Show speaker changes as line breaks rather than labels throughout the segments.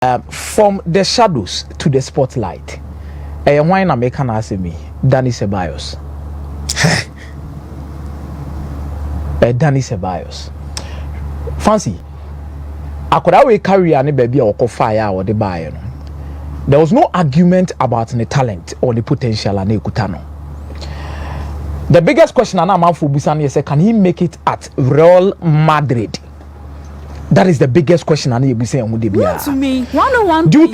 From the shadows to the spotlight. Why na make an ask me? Danny Ceballos. Danny Ceballos. Fancy. I could always carry any baby or fire or the buyer. There was no argument about the talent or the potential and Ekutano. The biggest question I'm for Busani is can he make it at Real Madrid? That is the biggest question I need to say on the due to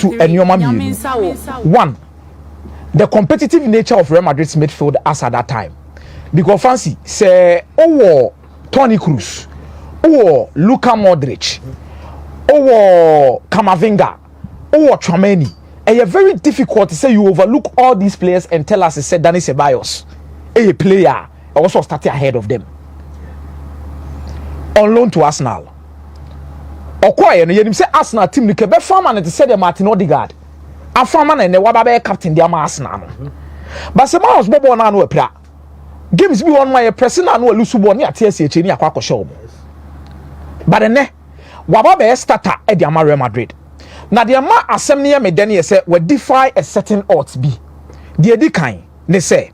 Akomeah. One, the competitive nature of Real Madrid's midfield as at that time. Because fancy say Toni Kroos, Luka Modric, Kamavinga, Tchouameni. And it's very difficult to say you overlook all these players and tell us it's Danny Ceballos, a player also started ahead of them. On loan to Arsenal. Okoye no yenim say Arsenal team ni ke be farmer and say the Martin Odegaard. A farmer and the wababe captain the Arsenal no. But Ceballos bobo na no epra. Games be one my person na no lusu bo ni atiasie ni akwa show. But ene wababe starter e the Real Madrid. Na the ma asem ne me den ye say we defy a certain odds be. The edi kan ne say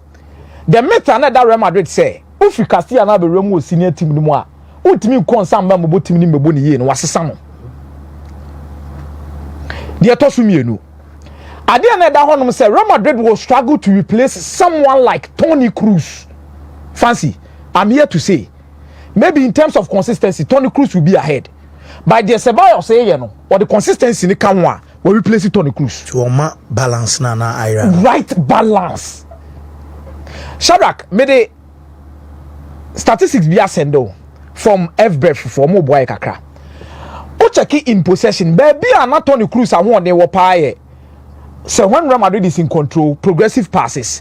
the meta na that Real Madrid say Ufi Castilla na be remu senior team ni mu a ultimi konsamba mo botim ni mebo ni ye no wasesa no de to so mienu ade na da honom say Real Madrid will struggle to replace someone like Toni Kroos. Fancy, I'm here to say maybe in terms of consistency Toni Kroos will be ahead, but the Ceballos say you know or the consistency ni kan wa will replace Toni Kroos
to ma balance na ira
right balance. Shadrack me the statistics be ascendo from FBref for mo boy kakra. O check in possession baby and Toni Kroos and one they were pie. So when Real Madrid is in control, progressive passes,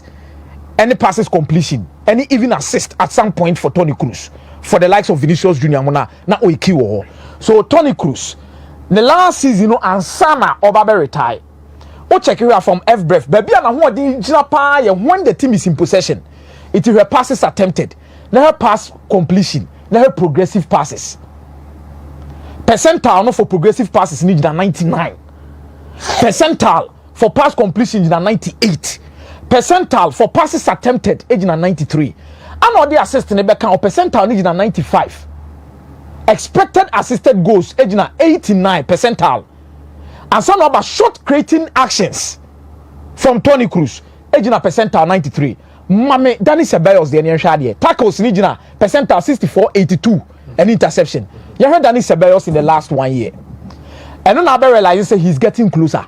any passes completion, any even assist at some point for Toni Kroos, for the likes of Vinicius Junior na oikiwo. So Toni Kroos the last season no ansana obabe retire. O check here from FBref baby and one the pie when the team is in possession, it is her passes attempted, now her pass completion. Now progressive passes. Percentile no for progressive passes need 99. Percentile for pass completion is 98. Percentile for passes attempted is 93. And all the assist in the back percentile need 95. Expected assisted goals is 89 percentile. And some about shot creating actions from Toni Kroos is percentile 93. Mame Danny Ceballos the near tackles ni jina percentile 64-82 an interception. You heard Danny Ceballos in the last 1 year. And then I realize say he's getting closer.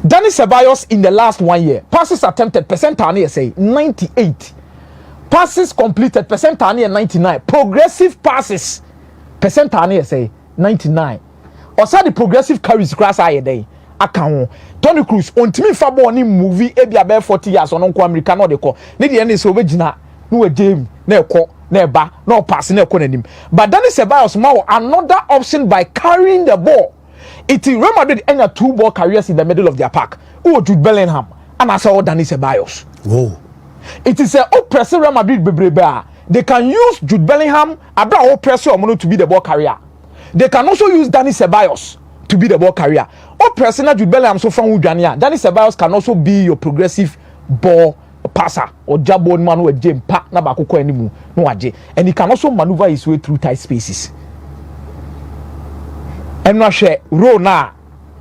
Danny Ceballos in the last 1 year, passes attempted percentile near say 98. Passes completed percentile near 99. Progressive passes percentile near say 99. Also the progressive carries class higher day. Account Toni Kroos ontimi fa ball ni movie e bia be 40 years on ko America no de ko ne de ne so begina no game na ekọ na eba na pass na ekọ nanim. But Danny Ceballos ma another option by carrying the ball. It is Real Madrid enya 2 ball carriers in the middle of their pack. Jude Bellingham and also Danny Ceballos.
Whoa.
It is a press Real Madrid bebrebe. They can use Jude Bellingham abra press Omono to be the ball carrier. They can also use Danny Ceballos to be the ball carrier. Or personal Jude Bellingham so from Udania. Danny Ceballos can also be your progressive ball passer or jabo man with James Park na bakoko anymore. No aje. And he can also maneuver his way through tight spaces. I'm not sure Rona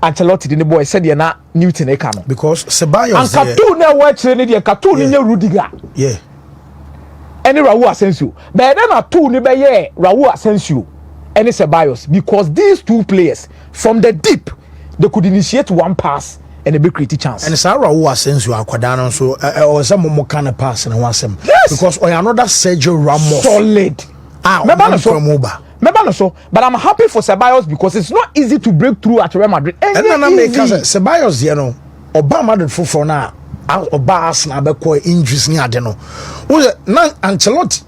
Ancelotti the boy said you're not Newton Ekano.
Because Ceballos
and Katu na work training the Katu ni Rudiger.
Yeah.
Any Raul Asensio. But then a two ni be ye Raul Asensio. Any Ceballos, because these two players from the deep they could initiate one pass and a big create chance. And
Sarah who Asensio akwadano so or some more kind of pass and one sem.
Yes.
Because or another Sergio Ramos
solid. So, but I'm happy for Ceballos because it's not easy to break through at Real Madrid.
And then I make Ceballos, you know, Obama Madrid for now. Oba Arsenal be ko injuries ni ade no. Wo na Ancelotti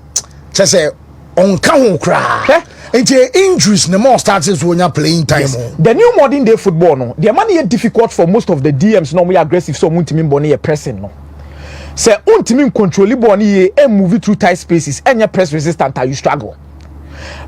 say on kan kra. Injuries no more starts when you're playing time. Yes.
The new modern day football no. The money is difficult for most of the DMs no we aggressive so Wontumi boni e pressing no. Say Wontumi control boni e move through tight spaces and you press resistant you struggle.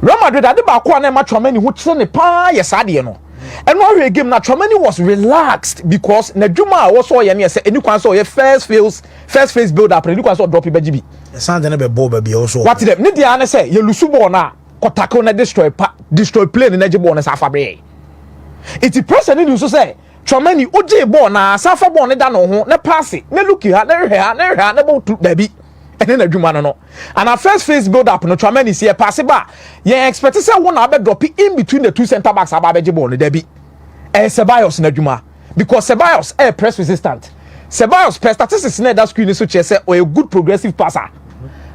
Real Madrid ade ba ko na ma Tchouameni ho kire ne pa yes ade no. And one game na Tramani was relaxed because Najuma also ye say any kwan so ye first phase build up any kwan so drop BGB.
Sound na be ball be also.
What them? Need the say ye lusu ball na kotako na destroy plane na ball na safa bre. It is person ni so say Tramani oje ball na safa ball na da no ho na pass it na look ha na ball to baby. And then Najuma no. And our first phase build up no Tramani see pass it ba. Ye expect say one na be drop in between the two center backs aba be ball na debi. Ceballos in Adjuma because Ceballos is press resistant. Ceballos per statistics in that screen so say or a good progressive passer.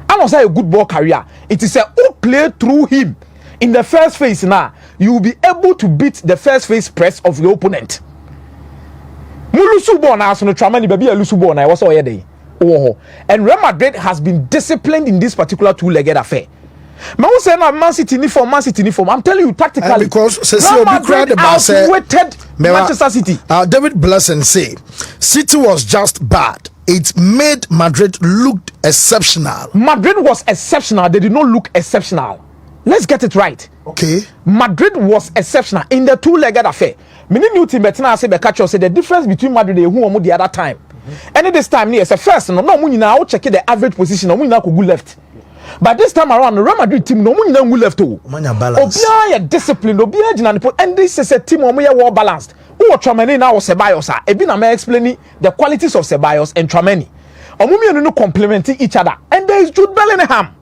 And also a good ball carrier. It is a who play through him in the first phase now. You will be able to beat the first phase press of your opponent. Mulusu ball now so no Tramani baby a lusu ball now was all day. Oh, and Real Madrid has been disciplined in this particular two-legged affair. Man say na Man City uniform. I'm telling you tactically
because
Real Madrid outweighted Manchester City.
David Blessing say City was just bad. It made Madrid look exceptional.
Madrid was exceptional. They did not look exceptional. Let's get it right.
Okay.
Madrid was exceptional in the two-legged affair. Many new team betina say be catch us say the difference between Madrid and who the other time. And this time near first no we now check the average position. No we now go left. But this time around, the Real Madrid team no money now left to. Obia discipline, Obia jinanipo, and this is a team who well balanced. Who Tramani now Ceballos are. Ebina may explaining the qualities of Ceballos and Tramani. Omumi no complementing each other. And there is Jude Bellingham.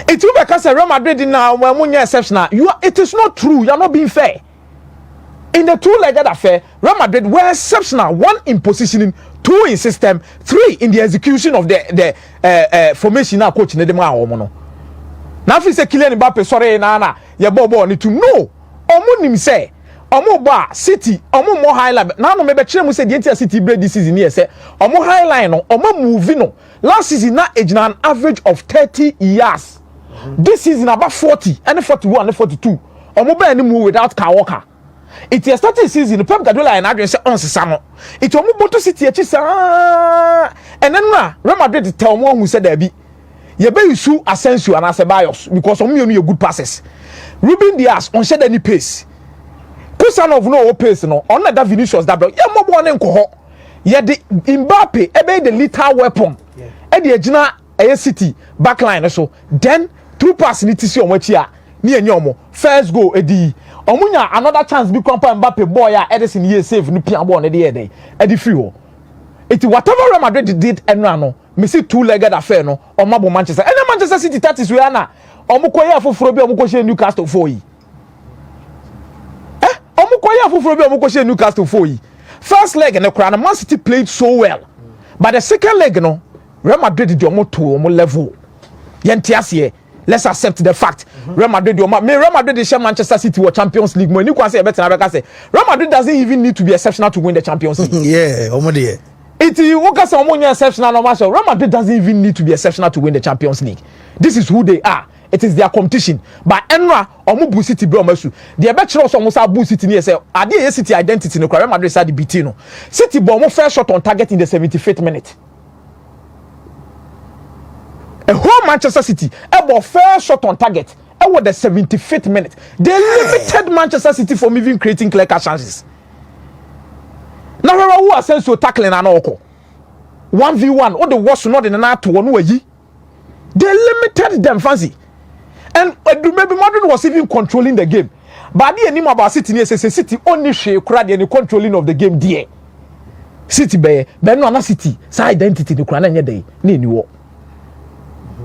It's you because Real Madrid now when you exceptional. It is not true. You are not being fair. In the two-legged affair, Real Madrid were exceptional. 1 in positioning, 2 in system, 3 in the execution of the formation. Now, coach, now if you say Kylian Mbappé, sorry, na ya bobo need to know. Omo say, omo ba City, omo more highlight. Now no maybe chile say the entire City break this season here say, omo highlight no, omo moving no. Last season na age na an average of 30 years. This season about 40, and 41, and 42. Omo ba any move without Kyle Walker. It is starting season. Pep Guardiola and Adrian say on Sisano. It will move to City. And then Real Madrid tell one who said there be. You better sue Asensio and Ceballos because some you good passes. Ruben Diaz on shed any pace. Kusanov no pace no. On that Vinicius that bro. Yeah, more one enko. Yeah, the Mbappe ebe the lethal weapon. And the Gina A City backline so. Then through pass ni tisi on which ya. Ni enyomo first goal edi. Omunya another chance be compa Mbappe boy ya Edison ye save no pian ball na dey edi free ho. It whatever Real Madrid did enra no me see two-legged affair no omabo Manchester and Manchester City that is where na omukoye afoforo bi omukohye Newcastle for yi omukoye afoforo bi omukohye Newcastle for yi. First leg no kra na Man City played so well but the second leg no Real Madrid did omo to omo level yentiase. Let's accept the fact. Real Madrid, Real Madrid is Manchester City or Champions League. When you can say better, Real Madrid doesn't even need to be exceptional to win the Champions League.
Yeah, already.
It is exceptional. Real Madrid doesn't even need to be exceptional to win the Champions League. This is who they are. It is their competition. But Enra, Omu City bro Mesu. The bachelors almost are Boo City near say, are they City identity no Real Madrid side BT no. City bomb first shot on target in the 75th minute. A whole Manchester City, about first shot on target, about the 75th minute. They limited Manchester City from even creating clear chances. Now, who are sent to tackling an oko 1v1, all the worst not in an art to one way. They limited them, fancy. And maybe Madrid was even controlling the game. But the name about City, City only share crowd and the controlling of the game, dear. City, but no City, so identity, the crown any day, ni.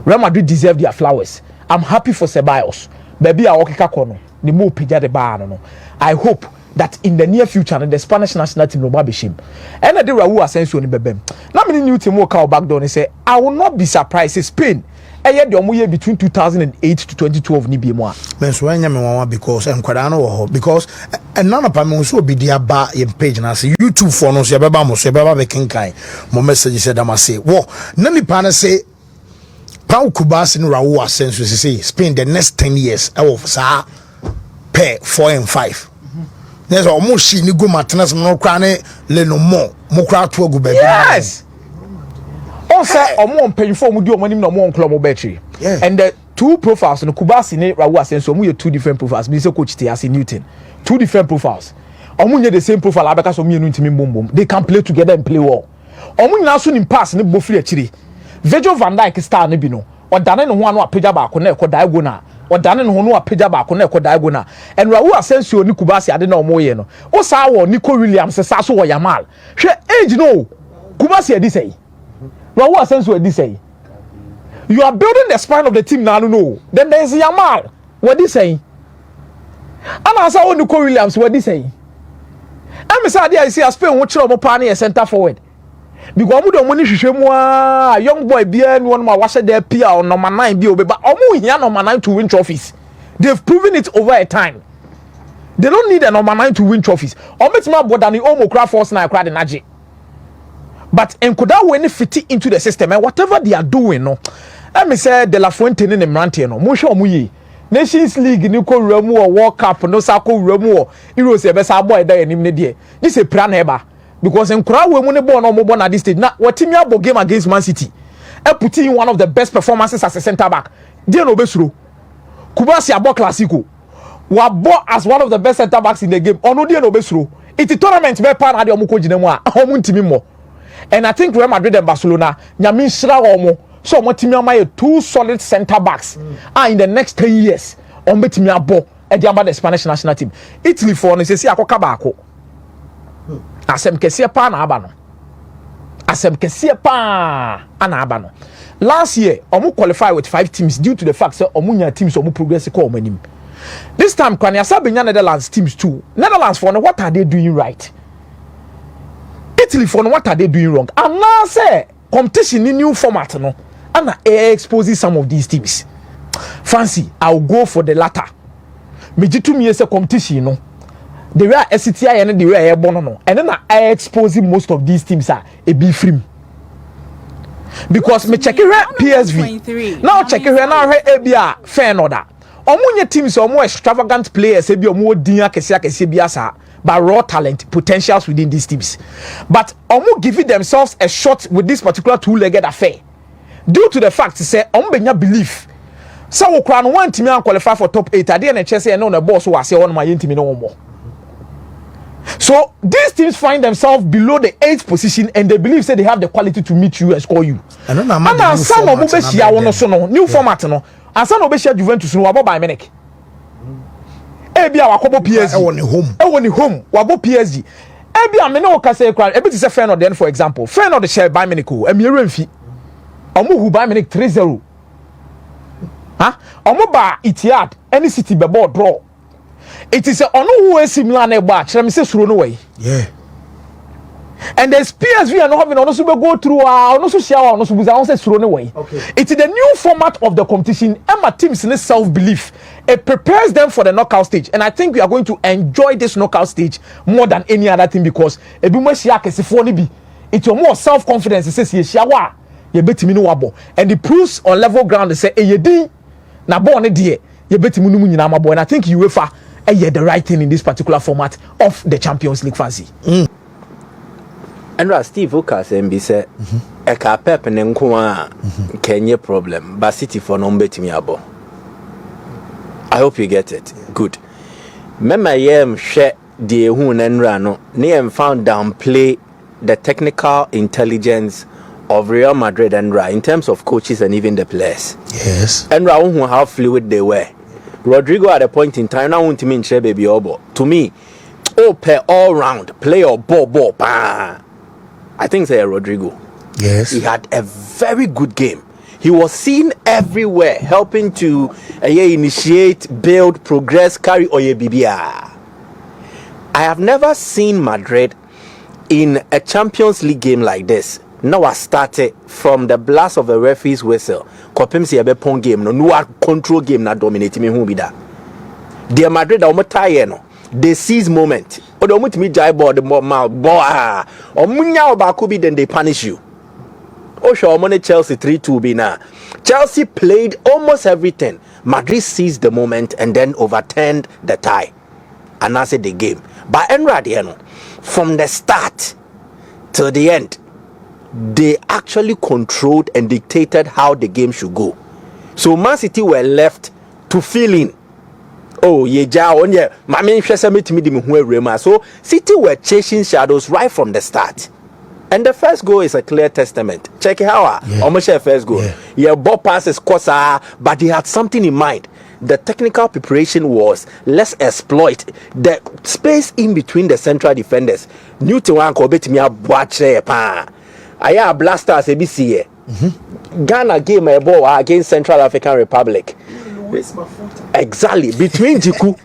Real Madrid deserve their flowers. I'm happy for Ceballos. Baby, I walk kono. The more pija the bar no. I hope that in the near future the Spanish national team will be shame. And I do Raul Asensio ni bebem. Now many new team will come back down and say I will not be surprised if Spain between 2008 to 2012 ni bi mo a.
Men so anya me wan because enkwada no wo because none of them so be dia ba in page na say YouTube for no so be ba mo so be ba be kenkan mo message said am say wo na ni pa na say Pau Kubas in Raul Asensio say Spain the next 10 years I will sa pair 4 and 5. There's almost she ni go maintenance no crane le no more mo kra to go baby.
Yes. Also, omo pay for mu di omo nim no mo club battery. And the two profiles no Kubasi ne Rawu Asensio omu ye two different profiles me say coach Tiasi Newton two different profiles omu nye the same profile abeka so mienu ntimi mbom they can play together and play well omu nyina so nim pass ne bofiri akiri Virgil van Dijk star ne bi no odane ne ho anu apagya ba ko na ekọ diagonal odane ne ho no apagya ba ko na ekọ diagonal and Rawu Asensio ni Kubasi ade na omo ye no o sa wo Nico Williams sa so wo Yamal hwe age no Kubasi edi say Rawu Asensio edi say you are building the spine of the team now no then there is Yamal what they say and as I want Nico Williams what they say I'm say I see a Spain wo kire omo pa na center forward because omo do omo ni hwehwe mu a young boy bia ni one ma wahye there pia on number 9 bi obeba omo hia number 9 to win trophies they've proven it over a time they don't need a number 9 to win trophies omo tima boda ni omo kra force na kra de naje but enkoda when fit into the system and whatever they are doing no let me say De La Fuente ne Mrantie no mo hwe omo yi Nations League ni ko wuramu or World Cup no sa ko wuramu or Euros e be sa boy da yanim ne de this a plan eba because enkura we mu ne ball no mo ball na this stage na watimi abo game against Man City e put in one of the best performances as a center back dey no besuro Kubasi abo classico wa ball as one of the best center backs in the game ono dey no besuro it tournament be pa na de omo ko gina mu a omo ntimi mo and I think Real Madrid and Barcelona nyame nhira omo so omo amaye two solid center backs in the next 10 years omo betimi abo e dey aba the Spanish national team Italy for no say akoka baako asem kese pa na aba no asem kese pa ana aba no last year omo qualify with 5 teams due to the fact say omo nya teams omo progress ko omo anim this time kwani asabenya Netherlands teams too Netherlands for no what are they doing right Italy for no what are they doing wrong and now say competition in new format no and exposes some of these teams fancy I'll go for the latter me jitu me say competition no the way SCTI and the way no and then I expose most of these teams are a be free because me check it PSV now check it now ABA fair order omunye teams omo extravagant players ebi omo din akese biasa but raw talent potentials within these teams but omo giving themselves a shot with this particular two-legged affair due to the fact say omo benya belief so we can want team and qualify for top 8 at the NHS and on the boss who are say on my team no more. So these teams find themselves below the 8th position and they believe say they have the quality to meet you and score you. And some of them new format no. And some of them Juventus no about Bayern Munich. Ebia wakobo PSG. Ewoni home. Wabo PSG. Ebia me no ka say kra. Ebi ti say Feyenoord then for example. Feyenoord share Bayern Munich o. Emiere mfi. Omo hu Bayern Munich 3-0. Omo ba Etihad any city be ball draw. It is ono who is similar na ba. Kira me say suro no way. Yeah. And there's PSV and having ono so go through ono so share ono so buza ono say suro no way. It is the new format of the competition. Emma teams in self-belief. It prepares them for the knockout stage. And I think we are going to enjoy this knockout stage more than any other thing because ebi mo share kesifo ni bi. It's your more self-confidence. It says ye share wa ye betimi no wabo. And the proofs on level ground they say ye din na ball ne die ye betimi no mu nyina mabo. And I think UEFA the right thing in this particular format of the Champions League fancy.
And Steve Lucas MB said, "Eka Pep nenkwa Kenya problem, but City for no betimi abo." I hope you get it. Good. Mema yem share the hu nenra no. Ne found downplay the technical intelligence of Real Madrid and in terms of coaches and even the players.
Yes.
And who how fluid they were. Rodrigo at a point in time now Wontumi nche baby obo. To me, all round play or ball. I think say Rodrigo.
Yes.
He had a very good game. He was seen everywhere, helping to initiate, build, progress, carry Oye Bibia. I have never seen Madrid in a Champions League game like this. Now I started from the blast of the referee's whistle. Kopim si ebe pon game no control game na dominate me who be that. The Madrid omo tie no. They seize moment. O de omo timi jai ball the ball omunya obaako bi then they punish you. O show omo Chelsea 3-2 be na. Chelsea played almost everything. Madrid seized the moment and then overturned the tie. And I said the game. But Enra from the start till the end they actually controlled and dictated how the game should go. So Man City were left to fill in. Oh, yeah, on yeah, my main so City were chasing shadows right from the start. And the first goal is a clear testament. Check it out. Almost your first goal. Yeah, ball passes, but he had something in mind. The technical preparation was let's exploit the space in between the central defenders. Newton wanko bet me a watch pa. Aya blasters ABC. Ghana game a ball against Central African Republic. Exactly between Jiku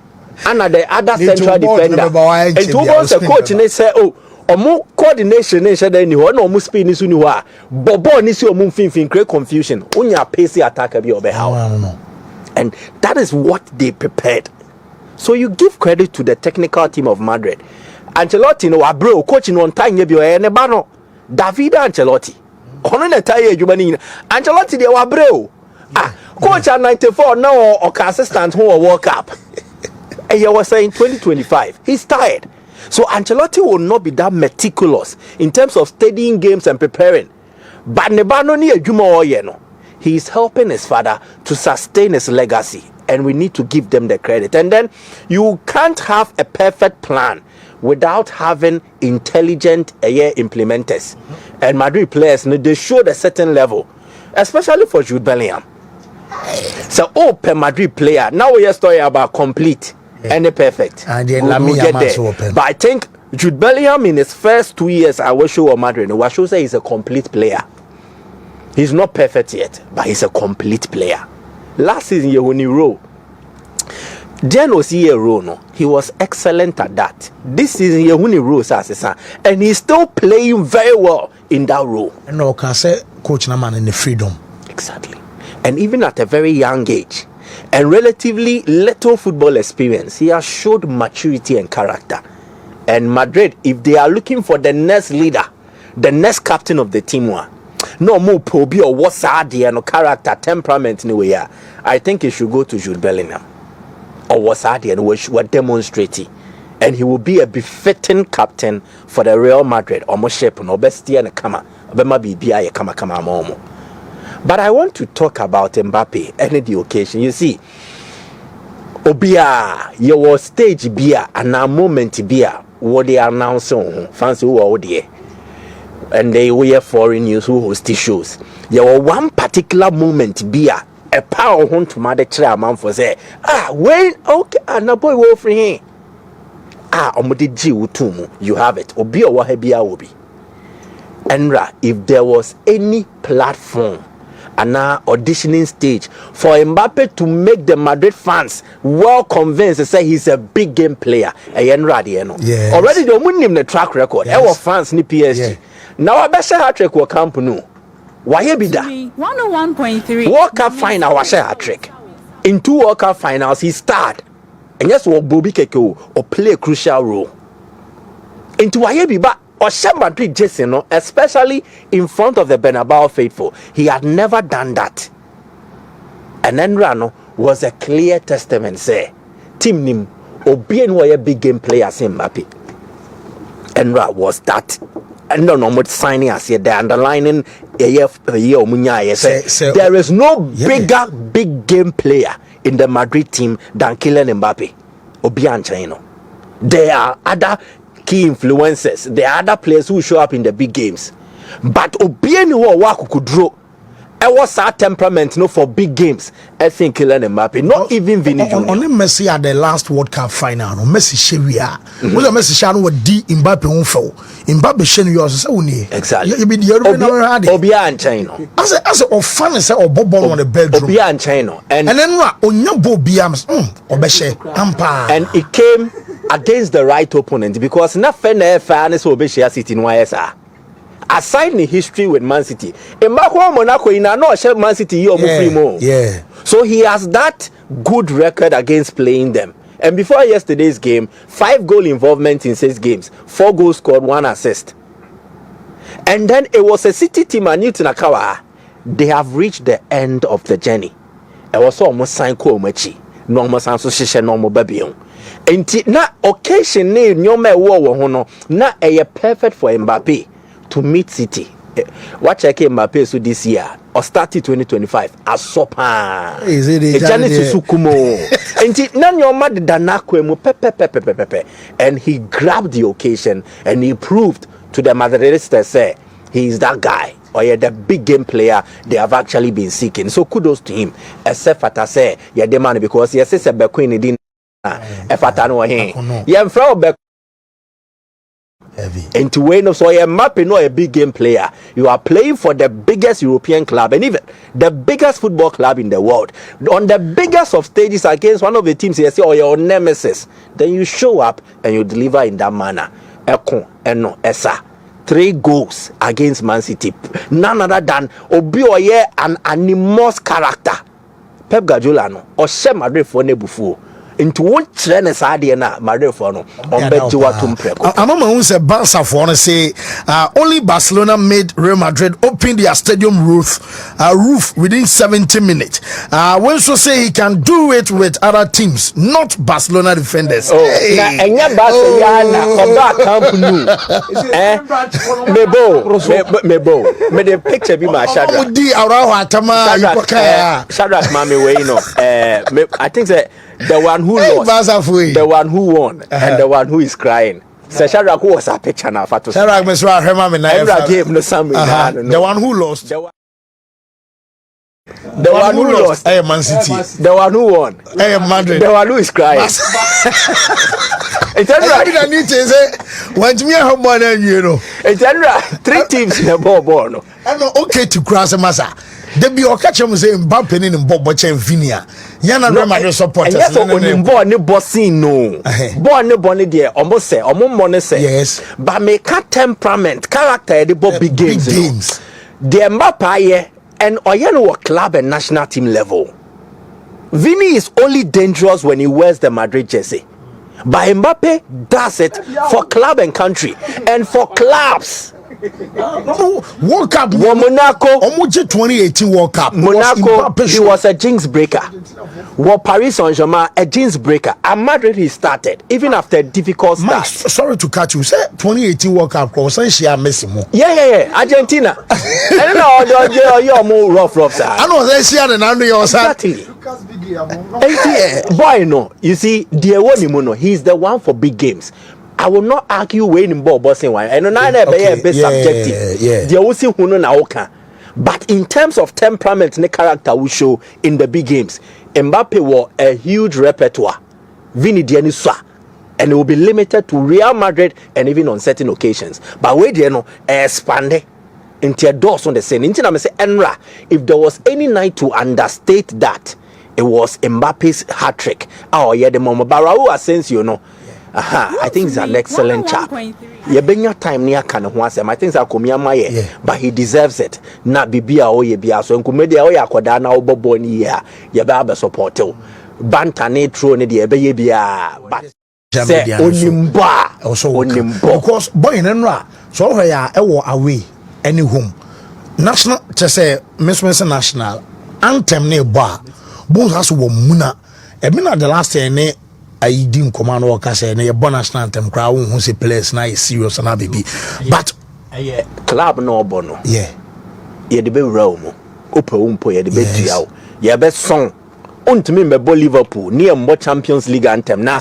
and the other central defender. And two months the coach and they say, oh, omo coordination nation then you no omo speed nisu ni wa. Bobo ni si omo fin create confusion. Unya pace attacker bi obe how. And that is what they prepared. So you give credit to the technical team of Madrid. Ancelotti no bro coach no time ye bi o ne ba no. David Ancelotti. Ono na tie adwuma ni. Ancelotti de wa bro. Coach at 94 now or assistant who World Cup. And you were saying 2025. He's tired. So Ancelotti will not be that meticulous in terms of studying games and preparing. But Nebano ni adwuma o ye no. He is helping his father to sustain his legacy, and we need to give them the credit. And then you can't have a perfect plan without having intelligent implementers. And Madrid players, they showed a certain level, especially for Jude Bellingham. So, per Madrid player, now we are talking about complete and perfect. Let me get there. But I think Jude Bellingham in his first 2 years, I will show Madrid. I will show say he's a complete player. He's not perfect yet, but he's a complete player. Last season, he was excellent at that. This season, and he's still playing very well in that role.
No, can say coach Naman in the freedom.
Exactly. And even at a very young age, and relatively little football experience, he has showed maturity and character. And Madrid, if they are looking for the next leader, the next captain of the team, no more probi or what's idea no character temperament anyway, I think he should go to Jude Bellingham or what's idea and we should demonstrate, and he will be a befitting captain for the Real Madrid or more shape no best and kama momo. But I want to talk about Mbappe and the occasion. You see, Obia, your stage beer and a moment beer what they announce on fancy who there. And they were foreign news who host shows. There were one particular moment beer a power home to mother chairman for say, when okay, and a boy will free him. Omudi G utumu, you have it. Obi or wahebia obi. Enra, if there was any platform and now auditioning stage for Mbappe to make the Madrid fans well convinced to say he's a big game player, yes. Already they wouldn't name the track record. Yes. Our fans ni PSG. Yeah. Now I bet hat-trick will come no. Why be that? 101.3 World Cup final was a hat-trick. In 2 World Cup finals he starred. And yes, Bobby Keko or play a crucial role. Into why be back or Madrid Jason, especially in front of the Bernabeu faithful. He had never done that. And then Rano was a clear testament say Team Nim Obien were a big game player Mbappe. And Ra was that. And no much signing as the underlining there is no bigger big game player in the Madrid team than Kylian Mbappe. Obian Chino. There are other key influencers. There are other players who show up in the big games. But Obian who could draw. I was our temperament for big games. I think Kylian Mbappe, not even Vinicius.
Only Messi at the last World Cup final. Messi Shevia. Was a Messi Shano with D Mbappe unfo. Mbappe Shenu yours only.
Exactly.
You be the
Obia and Chino.
As a fan say or Bobo on the bedroom.
Obia and Chino. And
then on your Bobiams Obeshe Ampa.
And it came against the right opponent because nothing fairness Obeshe City in YSR. Aside the history with Man City, Monaco in no Man City
yeah.
So he has that good record against playing them. And before yesterday's game, 5 goal involvement in 6 games, 4 goals scored, 1 assist. And then it was a City team and Newton Akawa. They have reached the end of the journey. It was almost signed Komachi, normal Sanso normal Babion. And na occasion nyome wo na perfect for Mbappe to meet City. What check Mbappe so this year or started 2025 asopa
Is it a
Genesis Sukumo and none your mother Danakwe pepe and he grabbed the occasion and he proved to the Madridistas say he is that guy or yeah, the big game player they have actually been seeking. So kudos to him. Except for to say yeah the man because yes it's a Bequeen didn't Efatano he yeah from and to win so Mbappe not a big game player. You are playing for the biggest European club and even the biggest football club in the world on the biggest of stages against one of the teams you say or your nemesis. Then you show up and you deliver in that manner. Eko eno esa 3 goals against Man City. None other than Obioye an animous character. Pep Guardiola no or Shema Madrid for nebufu. Into what trend is na Madrid for no on bet to what tumpreko.
Amama who say Barca for say only Barcelona made Real Madrid open their stadium roof within 70 minutes. When so say he can do it with other teams, not Barcelona defenders.
Oh, na enya Barcelona oba camp nu. Mebo. Me the picture be my Shadrach.
Odi Araujo atama Ipokaya.
Shadrach mami we know. I think that the one who lost, the one who won, and the one who is crying. So Shadrach was a picture now.
Shadrach Mesra Hema
Emra gave no some.
The one who lost.
The one who lost.
Man City.
The one who won.
Madrid.
The one who is crying. It's right.
I need to say, when me have money, you know.
It's right. 3 teams in the ball. No.
I'm not okay to cross a massa. They be okay to say Mbappé in Bobo and Vinia. Yana Real Madrid supporters.
Yes, on born no bossing no. Born no bonny dear, almost say, money say.
Yes.
But make temperament, character, the big games.
Big games.
The Mbappé and Oyano club and national team level. Vini is only dangerous when he wears the Madrid jersey. But Mbappe does it for club and country and for clubs.
World Cup
Monaco
2018 World Cup
Monaco he was a jinx breaker. Paris Saint-Germain a jinx breaker. And Madrid he started even after a difficult start.
Sorry to cut you. Say 2018 World Cup was Messi.
Yeah. Argentina. I don't know you're more rough sir.
I know they see and I know
exactly. Boy no. You see the he's the one for big games. I will not argue winning ball bossing one. And not be subjective. The also who na oka. But in terms of temperament and character we show in the big games, Mbappe was a huge repertoire. Vini Dianiswa. And it will be limited to Real Madrid and even on certain occasions. But wait there no expand into a doors on the same. Into I say Enra, if there was any night to understate that, it was Mbappe's hat trick. Oh yeah, the Mama Barau Asensio no. I think he's an excellent chap. You been your time near kind of once. I think it's Akomeah, but he deserves it. Not Bibia or Yebia, so Kumedia or Yakodana or Boboni, you better support you. Bantane thrown the Ebia, but say Onimba also Onimbo. Because
boy in Enra, so we are away any home. National, to say, Miss National anthem ne bar. Both has Muna. Ebina the last year. I didn't command or say a bonus anthem crowd who say players na is serious and baby. But
club no bono.
Yeah.
Ye the be realm. Opa umpo ye the be tiao. Ye be song. Wontumi me Liverpool near more Champions League anthem. Na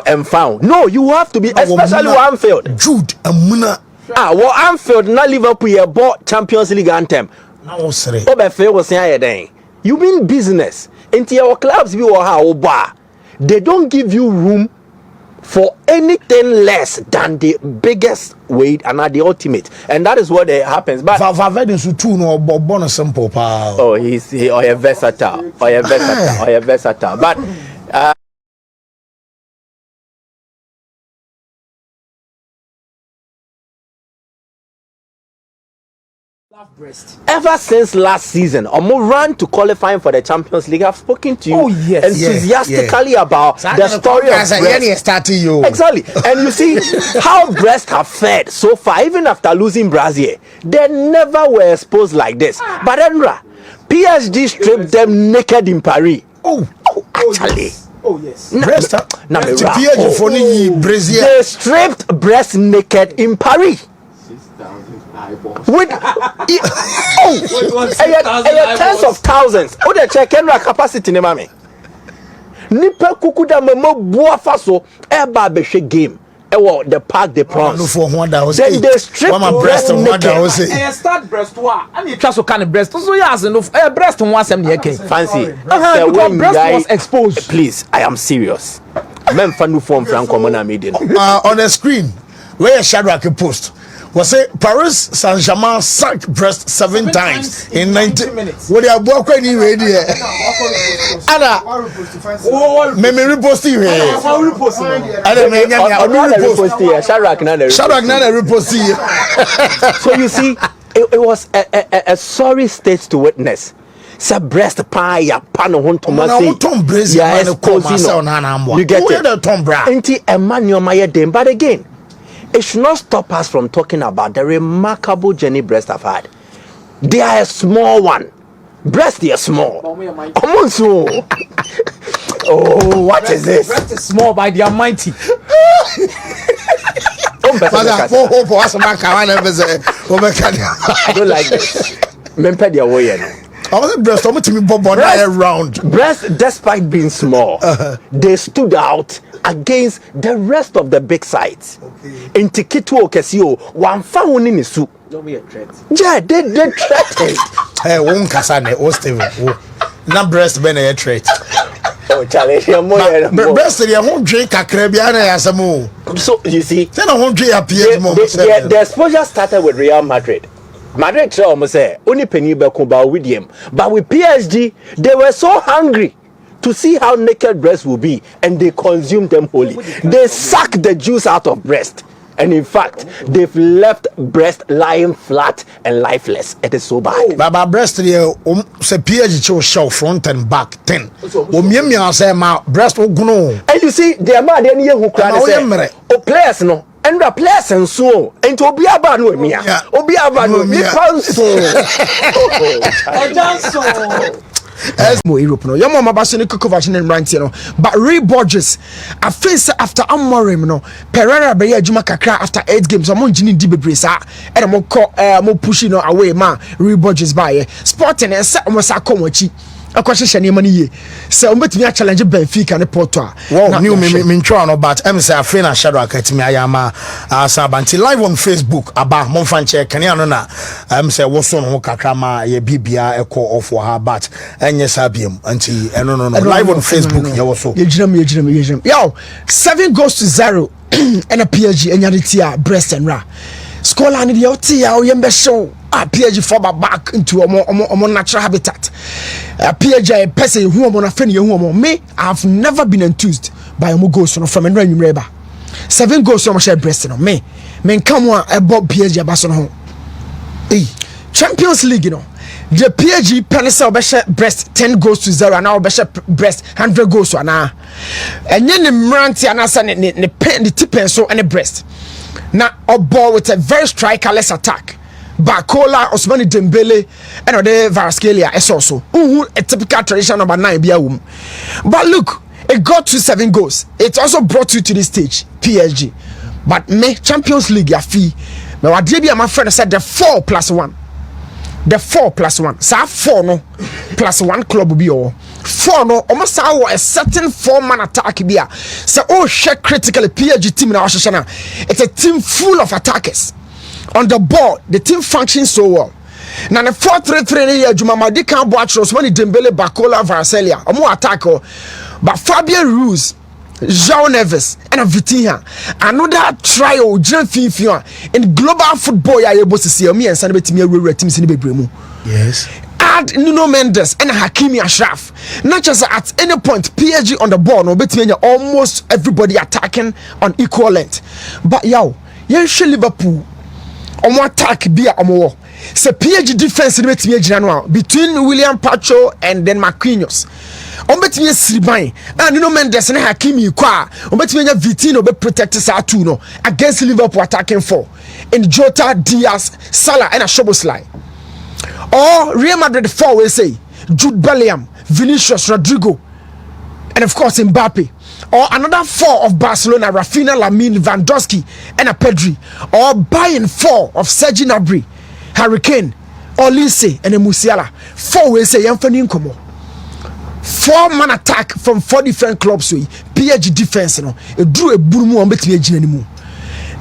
and found. No, you have to be especially Anfield.
Jude and Muna.
Anfield na Liverpool ye bought Champions League anthem.
Now say.
Obefe was say then. You mean business. Into your clubs be or how bar. They don't give you room for anything less than the biggest weight and the ultimate, and that is what happens. But he's a versatile, versatile. But Brest. Ever since last season, Omo ran to qualifying for the Champions League. I've spoken to you enthusiastically about the story of Brest. Exactly. And you see how Brest have fared so far, even after losing Brazil. They never were exposed like this. But Enra, PSG stripped them naked in Paris. Actually.
Oh yes.
They stripped Brest naked in Paris. With tens of thousands. Oh, they check capacity, ne mami. Nipa kuku da memo bua faso eba behwe game. Ewo the park the prawns. Then they strip
Brest naked.
Start Brest wa. And you try so kind of Brest. So yes, no Brest one asem ne yake.
Fancy.
Because Brest was exposed.
Please, I am serious. Men fanu form Franco Mona meeting.
On the screen, where Shadrack post was say Paris Saint-Germain sacked Brest 7 times in 90 minutes. What they are walking in ready? Anna, me repost you here.
Shadrack
na repost you.
So you see, it was a sorry state to witness. Sa Brest pa ya pano Wontumi say ya esposino. You get it? Enti Emmanuel Maye dem, but again, it should not stop us from talking about the remarkable journey Brest have had. They are a small one. Brest, they are small. Come on, so. Oh, what is this?
Brest is small, but they are mighty.
I don't like this. Mempe their way. Brest, despite being small, they stood out against the rest of the big sides. In Tikito Kesio, one found in Su. Don't be a threat. Yeah, they threatened.
Hey, one Kasane, oh, Steven. Not Brest, been a threat.
Oh, Charlie,
Brest, they won't drink a Caribbean as a move.
So, you see,
then I won't drink a Pierre.
The exposure started with Real Madrid. Madrid almost say only penny back with him, but with PSG they were so hungry to see how naked Brest will be, and they consumed them wholly. They sucked the juice out of Brest, and in fact they've left Brest lying flat and lifeless. It is so bad.
Baba Brest say PSG show front and back 10. Say ma Brest and
you see the amount any who cry say oh players no. And the players and so and to be about with me. Obi about with me.
More Europe no. Your mama basoni Kukovac and Ranty no. But Ray Borges, I face after Amorim no. Pereira be adwuma kakra after 8 games. I'm on Jini Dibebre sa. And I'm mo pushing no away man. Ray Borges by Sporting and sa almost akomochi. Akwahye ne mani ye se ombetumi a challenge Benfica ne Porto
wow new me try no but em say afei na shadow akatimi ayama asabanti live on Facebook aba monfa nche kane ano na em say wo so no kakra ma ye bibia ekọ off for her but enye sabiem anti eno no live on Facebook ye wo so
yegiram yo 7-0 and a PSG enyaditia Brest and Ra Scoreline the OTA or Yembe show. PSG fall back into a more natural habitat. PSG person who am on a friend who me. I've never been enthused by a goals from a random reba. 7 goals from a Brest on me. Men come on about PSG Basson home. Champions League, you know. The PSG Penisa Besha Brest 10-0 and now Besha Brest 100 goals to an hour. And then the Mranti and Asa the tip and so and the Brest. Now a ball with a very strikerless attack. Bakola, Osmani Dembele, and other Varaskelia is also a typical tradition number 9 be a womb. But look, it got to 7 goals. It also brought you to this stage, PSG. But me Champions League ya fee. Now what did my friend said the 4+1. The 4+1. So 4 no +1 club will be all. 4 no almost a certain 4-man attack be a so oh share critically PSG team now. It's a team full of attackers. On the ball, the team functions so well. Now the 4-3-3 here, Juma Madi can't watch Osmani Dembele, Bakola, Varaskelia, or more attack. But Fabian Ruiz, João Neves, and a Vitinha. Another trial, in global football, you're able to see me and celebrate me a teams in the Bremu.
Yes.
Add Nuno Mendes and Hakimi Ashraf. Not just at any point, PSG on the ball, no between almost everybody attacking on equal length. But yo, you should Liverpool. On one attack be a more. So PSG defense in between William Pacho and then Marquinhos. On between Sribai and no Mendes and Hakimi Kwa. On between Vitino be protected Satuno against Liverpool attacking 4. In Jota, Diaz, Salah and a Szoboszlai. Or Real Madrid 4 will say Jude Bellingham, Vinicius, Rodrigo, and of course Mbappe. Or another 4 of Barcelona, Rafinha, Lamine, Lewandowski, and a Pedri. Or Bayern 4 of Serge Gnabry Hurricane, Olise, and Musiala. 4 ways say Yanfani Nkomo. 4-man attack from 4 different clubs. So PSG defense, it drew a boom on between Jinemu.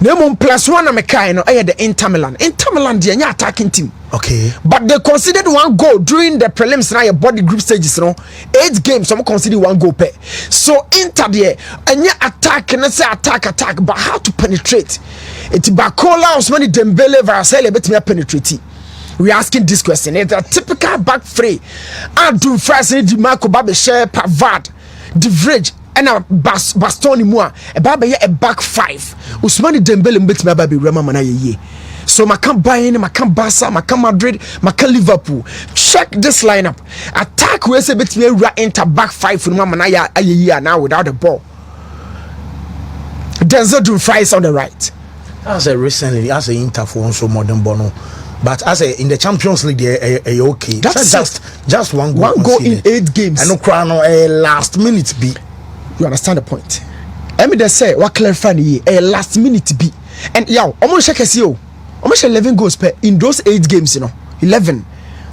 Nemo +1 Amekai, no, I had the Inter Milan. Inter Milan, the attacking team.
Okay.
But they considered 1 goal during the prelims now your body group stages, 8 games, some consider 1 goal per. So Inter there, and yeah, attack, and say attack, but how to penetrate? It's Bakola, Osmani Dembele, Varasele, bet me penetrate. We asking this question. It's a typical back three. Andrew Fraser, Di Marco, Babe Share, Pavard, De Vrij, and a Bastoni Moa, a Babe a back 5. Usmani Dembele mbet me Babe Rema Manaye. So I can't buy in, I can't Barca, I can't Madrid, I can't Liverpool. Check this lineup. Attack where say bet me right into back 5 for Manaya a year now without the ball. Denzel Dumfries on the right.
As a recently, as a Inter for so modern Bono. But as a in the Champions League, they okay. That's just one goal.
1 goal in 8 games.
And no crown a last minute be.
You understand the point? Let me just say what clarify a last minute be. And yo, almost check you. Almost 11 goals per in those 8 games, 11.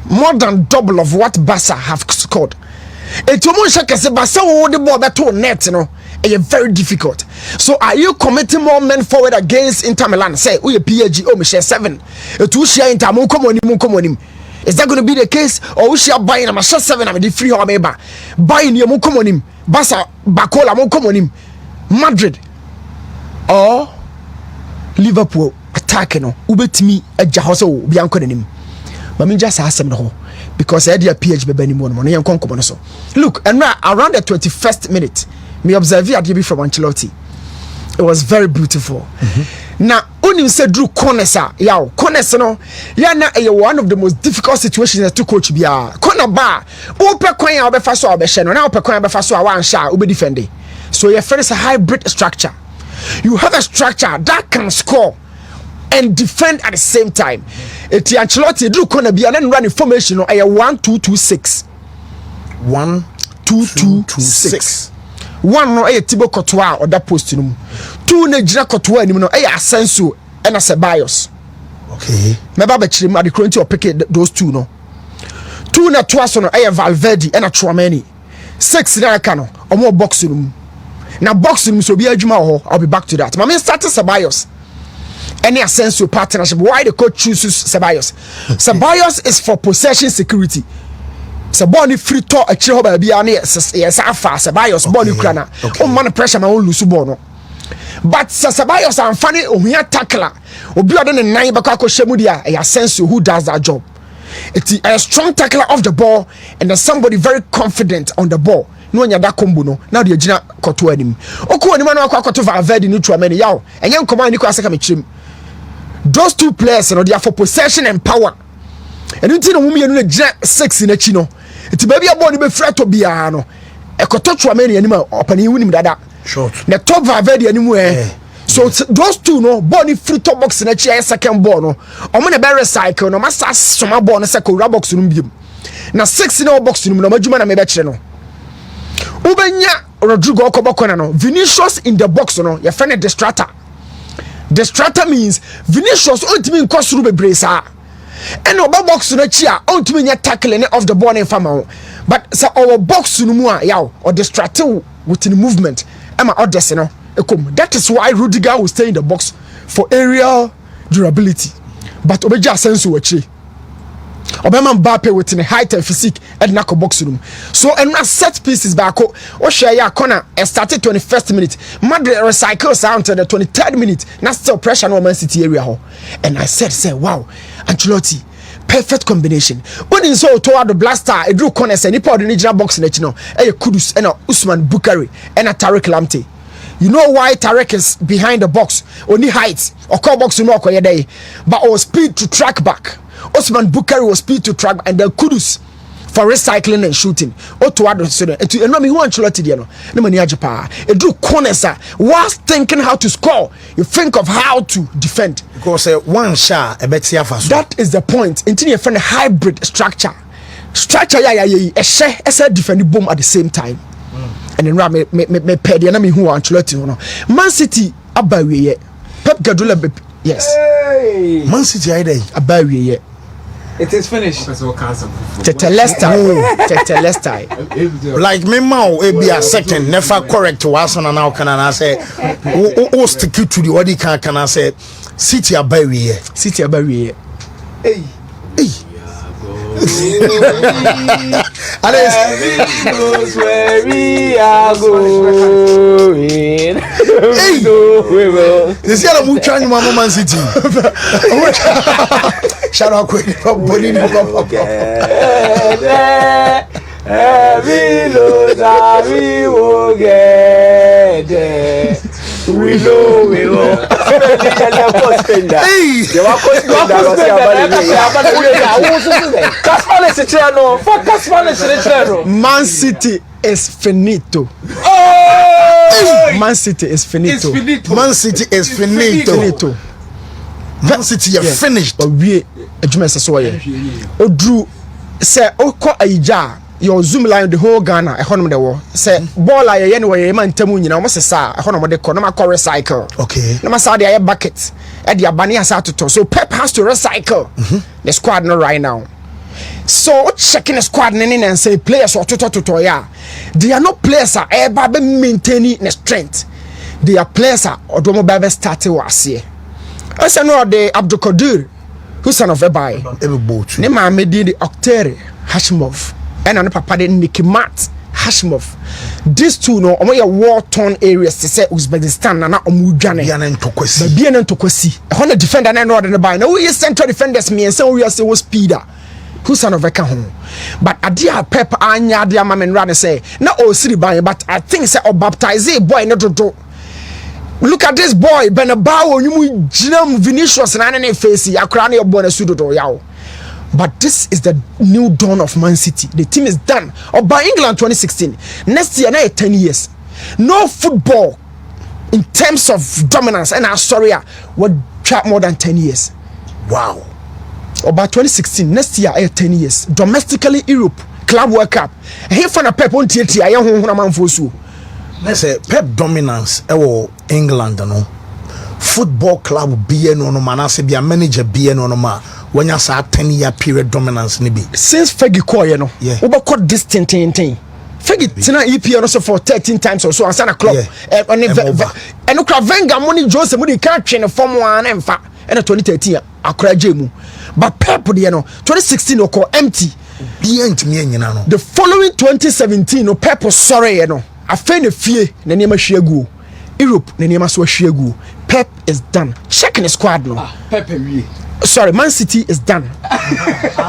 More than double of what Barca have scored. It's almost check say Barca will the ball that to net, very difficult. So are you committing more men forward against Inter Milan? Say we PSG we share 7. It will share Inter come on him. Is that going to be the case, or we share buying a share 7 and the free or maybe buying you come on him? Barca Bakola come on him. Madrid or Liverpool attacking ubetimi ajahoso bianco nim. Mami just ask them no because I had PH bebe ni mo no yan konkomo so. Look, and around the 21st minute, me observe Adibi from Ancelotti. It was very beautiful. Now, when you said Drew corners, corners, one of the most difficult situations to coach be corner bar. Open coin, I'll be fast or be shen. Now, open coin, be fast or one shot, will be defending. So your friend is a hybrid structure. You have a structure that can score and defend at the same time. It's Ancelotti Drew corner be and then run formation. 1-2-2-6. 1-2-2-6. 1 no Thibaut Courtois or that post no. 2 na Gina Courtois ni no Asensio and Ceballos.
Okay.
Meba be chiri ma the current or pick those 2 no. 2 na Toaso no Valverde and Tchouameni. 6 na aka no omo box no. Na box no so be adwuma ho. I'll be back to that. Ma me start Ceballos. Any Asensio partnership. Why the coach chooses Ceballos? Ceballos is for possession security. Se ball free to a chiro ba bia na yes afa Ceballos ball krana o man pressure ma o lose ball no but Ceballos am fani ohia tackler obi odo ne nan be kwa shemu dia a sense who does that job. It's a strong tackler off the ball and there's somebody very confident on the ball. No nya da combo no now the Gina Courtois anim oku anim na akwa to Valverde ni Tchouameni yaw enye nkoma ni kwa seka me chirim. Those 2 players no they are for possession and power. And you know women no 6 in a chino. It's baby a body be fret to be no. E koto Tchouameni anima opani winim dada.
Short.
The top Valverde anywhere. So those 2 no body free top box na chia second ball no. Omo na be recycle no masa soma ball no second box no biem. Na 6 no box no na madwuma na me be kire no. Ubenya Rodrigo Okobokona no. Vinicius in the box no. Your friend distractor. Distractor means Vinicius ultimately cross through bebre sa. And our box no chia ultimately tackling off the ball in fama. But so our box no mu yaw or distract with the movement. Am I no? That is why Rudiger will stay in the box for aerial durability. But obeja sense wachi. Obama Mbappe with in height and physique and nako box room. So and na set pieces back. O share ya corner and started 21st minute. Madrid recycle sound to the 23rd minute. Na still pressure no Man City area ho. And I said wow, Ancelotti perfect combination. When in so toward the blaster, a drew corners and he put the original box in it, a Kroos and a Usman Bukari and a Tarek Lamptey. You know why Tarek is behind the box? Only height or call box no day, but our speed to track back. Usman Bukari was speed to track and then Kroos for recycling and shooting. Or to add so and to know me who Ancelotti no mani ajapa. A drew corners whilst thinking how to score. You think of how to defend.
Because one shot a better fast.
That is the point. Until you find a hybrid structure. Structure a share as a defending boom at the same time. And then me pay the enemy who Ancelotti no. Man City abawiye. Pep Guardiola yes.
Man City ide
abawiye. It is finished.
Tetelesta. Like me mau e be a second never correct to us on now can I say o stick to the what can I say City abawie. Hey.
Knows where we are going. We will.
This year I'm trying my Man City. Shout out quick.
We know that we will get there. We know we will.
Man City is finito. Man City is finito.
Man City is finito. Man City is finished.
We adjumese so ye. Odru say oko aija your zoom line the whole Ghana economy the war say ball aye ne we man tamu nyina mo sesa economy de ko na ma recycle.
Okay.
Na ma sa de bucket e de abane asa toto. So Pep has to recycle the squad no right now. So checking the squad and say players or toto ya. They are not players are able to maintaining the strength. They are players are or do mo started was here. I say no the Abdul Qadir who son of Ebai. Ne ma me di the Octere Hashimov and an papa de Nicky Matt Hashimov. These two no omo ya war torn areas to say Uzbekistan na omu dwane. Bia na ntokwasi. E ho na defender na no de buy. Na we central defenders me and say we say was speeder. Who son of a home. But I dear Pep anya dear mamma rather say no siri ban but I think say or baptize a boy not to do. Look at this boy Benabao you jinam Vinicius and any face ya crown your bonus sudo yaw. But this is the new dawn of Man City. The team is done. Or by England 2016. Next year, now 10 years. No football in terms of dominance and Astoria would trap more than 10 years.
Wow.
Or by 2016, next year, 10 years. Domestically, Europe, Club World Cup. Here for a Pep on TT, I am for
let's say Pep dominance, England, no. Football club BN no man, I say be a manager BN no ma. When you say 10-year period dominance nibi
since Fergie Koye no over cut this thing Fergie tina EPL also for 13 times or so and sign a club and no Venga money Jose money can't train a Form 1 and 2013 akra jemu but Pep the no 2016 oko empty the following 2017 no Pep sorry no afen the fie na niam hwiagu Europe na niam so hwiagu Pep is done checking the squad no
Pep we
sorry, Man City is done.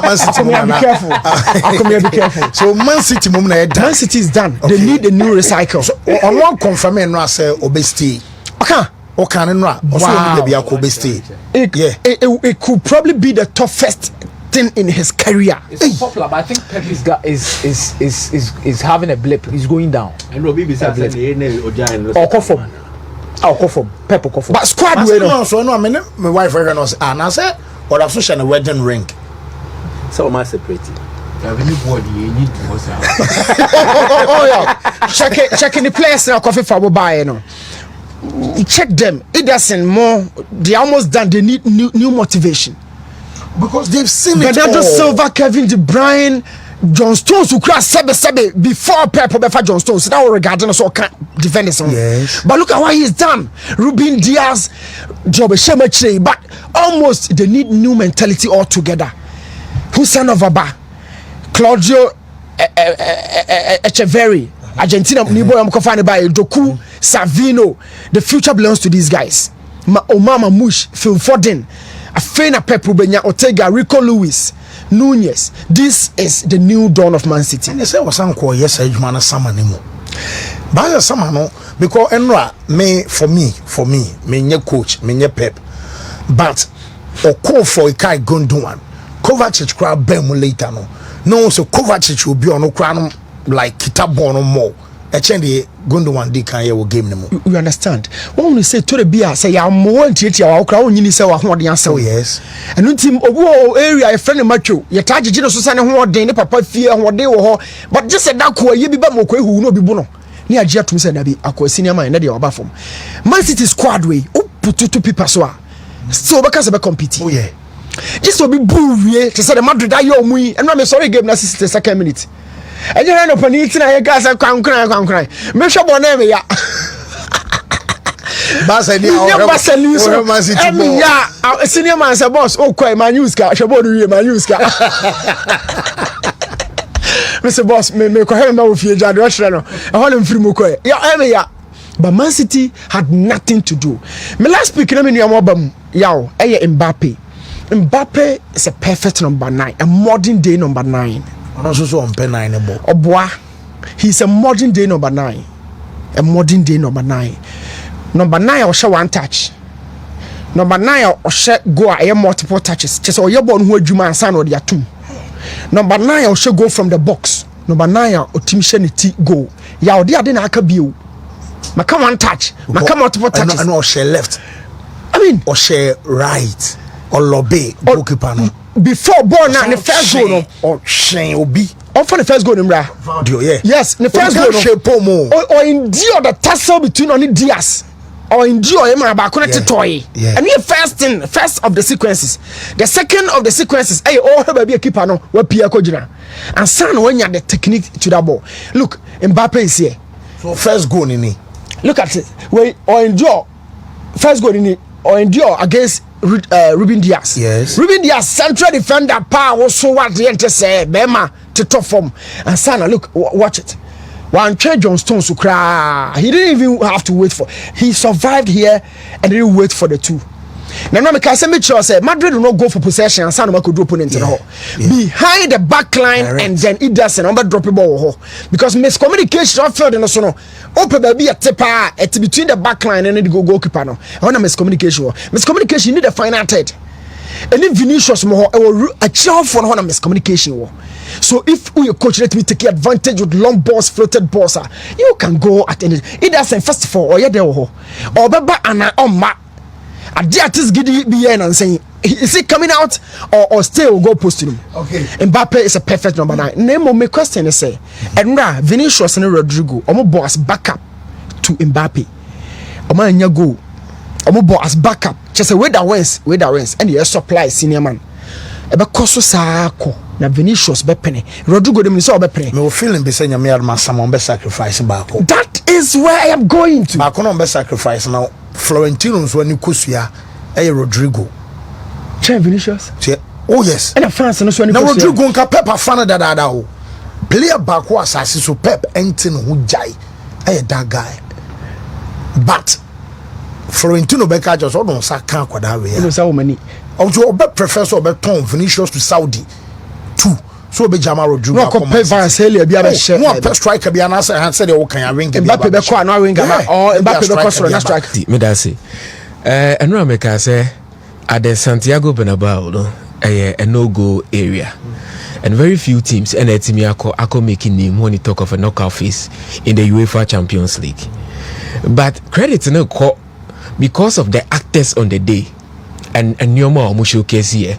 Man City,
be careful. Akomeah, be careful.
So Man City, Man
City is done. Okay. They need a new recycle.
So on one confirmation, I say obesity.
Okay.
Okay, no. Also, be obesity.
It could probably be the toughest thing in his career.
It's popular, but I think Pep is having a blip. He's going down.
And Robbie is a
blip. I'll call for Pep call for.
But squad way no.
So no, my wife knows. And I said, "Or I've a wedding ring."
So am I separated?
Checking the players now. Coffee for buy no. Check them. It doesn't more. They almost done. They need new motivation
because they've seen
Bernardo Silva, Kevin De Bruyne, John Stones who crossed sebe before Pep Befa John Stones. That will regard us all defenders.
Yes.
But look at what he's done. Ruben Diaz, Job Shemeche, but almost they need new mentality altogether. Hussein Ovaba, Claudio Echeverri, Argentina, Nibo Mkofani by Doku, Savino. The future belongs to these guys. Omama Mush, Phil Foden, Afena Pep Rubenya, Ortega, Rico Lewis, Nunez. This is the new dawn of Man City.
And they say was uncle yes, Ejumana Samanimo. By Samano, because Enra may for me, me nye coach, me nye Pep. But or call for a kai Gondwan. Kovacic crowd bemu later no. So Kovacic will be on no crown like Kitabon or more. Actually, Gondwan di kan ye wo game nemo.
You understand? When we say to the beer, say ya more ntiti ya okra onyini say wa ho de answer.
Oh yes.
And untim owo area a friend macho. Ye target no so say ne ho den ne papa fie ho de wo ho. But just say that ko ye bi ba moko ehu no bi bu no. Ni agye atum say na bi akwasi ne man na de oba fom. Man City squad way. O putu to people so a. Still be can compete.
Oh yeah.
Just to be boo to say the Madrid are your mui and I'm sorry game na 62nd minute. And you know paniti na you guys come cry. Me sure boneme ya.
Basa ni
ya senior man say boss oh kwai my news ka shebodu my news ka. Mr. Boss, me ko help me with you jado hwere no. E ho na mfiri mu ko ya. But Man City had nothing to do. Me last week na me nua mo bam yaw Mbappe. Mbappe is a perfect number 9, a modern day number 9.
Also on pen 9
Oboa, he's a modern day number 9. A modern day number 9. Number 9 or share one touch. Number 9 or share go a multiple touches. Just or your born who you man san or the two. Number 9 or share go from the box. Number 9 or team shenity go. Ya or the other akabiu. Ma come one touch. Ma come multiple touches.
And or share left.
I mean
or share right. Or lobby goalkeeper no.
Before ball now the first goal no
or Shane Obi
or for the first goal nimra yes the first goal no or endure the tussle between only Diaz or endure him about connected toy and the first of the sequences the second of the sequences all baby keeper no we Pierre Kojina and son when you the technique to that ball look Mbappe is here
so first goal ni
look at it we or endure first goal ni or endure against Ruben Diaz.
Yes.
Ruben Diaz, central defender, power, so what the enter say, Bema, to top form. And Sana, look, watch it. One Trey John Stones to cry. He didn't even have to wait for. He survived here and didn't wait for the two. Now, I can make sure say Madrid will not go for possession and Sana could drop opponent in the hole behind the back line and then it doesn't number drop a ball because miscommunication of field and also open baby a tipper at between the back line and the goalkeeper no. I want miscommunication you need a final third. And if Vinicius more a child for one miscommunication. So if you coach let me take advantage with long balls, floated balls, you can go at any it doesn't first of all or there or baba and on ma. Adiatis giddy be and saying, is he coming out or stay or go post him?
Okay.
Mbappe is a perfect number 9. Name of my question is say, and Vinicius and Rodrigo, Omo boss backup to Mbappe. Oma nya go. Omo boss backup. Just a way that wins, and you supply senior man. Ebe koso saako na Vinicius be penny. Rodrigo dem so be penny.
Me feeling be say nyame adma samon be sacrifice baako.
That is where I am going to.
Baako no be sacrifice now. Florentino so ni kosua Rodrigo.
Che Vinicius?
Oh yes.
And France no so ni
kosua. Na Rodrigo nka Pep afana dada o. Player baako asase so Pep enti no ho jai. That guy. But Florentino be ka just odon sa kan kwada we ya.
No sa wo mani.
Also be professor be ton Vinicius to Saudi. 2. So be Jama Rodrigo
no ko pay Varselia bia be share
no per striker bia na say the wo kan ring
Mbappe be ko na ring or Mbappe be ko so na strike
me da say enura me ka say at the Santiago Bernabeu no a no-go area and very few teams and etimi ako making name when you talk of a knockout phase in the UEFA Champions League but credit no call because of the actors on the day and nyoma omo showcase here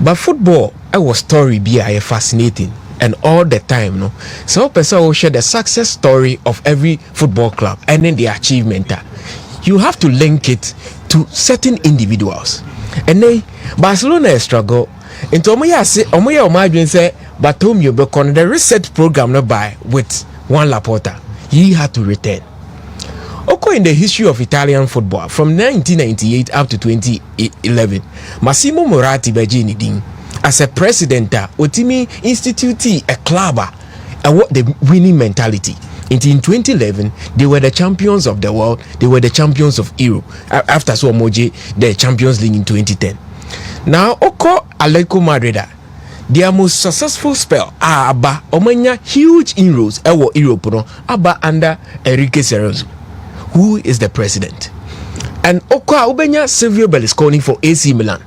but football was story be fascinating and all the time no so person will share the success story of every football club and then the achievement you have to link it to certain individuals and they Barcelona struggle into omo say Bartomeu Becon the reset program no by with Juan Laporta he had to return. In the history of Italian football from 1998 up to 2011 Massimo Moratti Begini ding as a president Wontumi institute a club the winning mentality. In 2011 they were the champions of the world, they were the champions of Europe after so Moje the Champions League in 2010. Now Atletico Madrid their most successful spell aba omanya huge inroads Europe no aba under Enrique Ceballos, who is the president, and ubenya Silvio Berlusconi for AC Milan.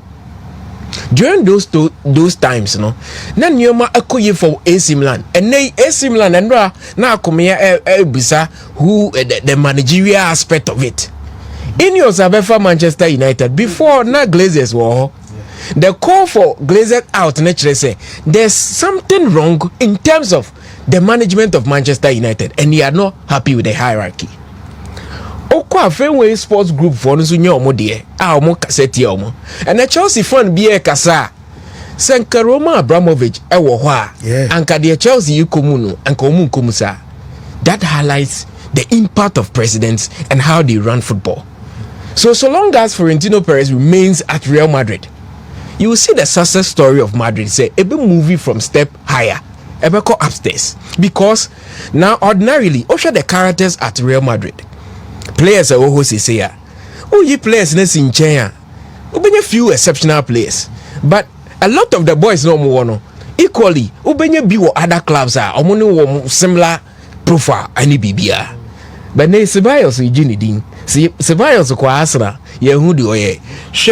During those times, no, na nyoma akoye for AC Milan, and AC Milan and na Akomeah bisa who the managerial aspect of it. In your Sabefa Manchester United before na Glazers war, the call for Glazers out naturally say there's something wrong in terms of the management of Manchester United, and they are not happy with the hierarchy.
okwa Fenway Sports Group for no so nya omo de omo cassette omo and the Chelsea fan bi e kasa Senka Roman Abramovich ewo ho a anka de Chelsea yikomu no anka omu nkomu sa. That highlights the impact of presidents and how they run football. So long as Florentino Perez remains at Real Madrid, you will see the success story of Madrid say a bit moving from step higher, a bit upstairs. Because now ordinarily, also the characters at Real Madrid, players are always say, oh, you players in China, a few exceptional players, but a lot of the boys no more equally. Ubenya be what other clubs are, or similar profile any BBR. But ne Ceballos Ejinidin, Ceballos kwa Arsenal, Yehudi Oye,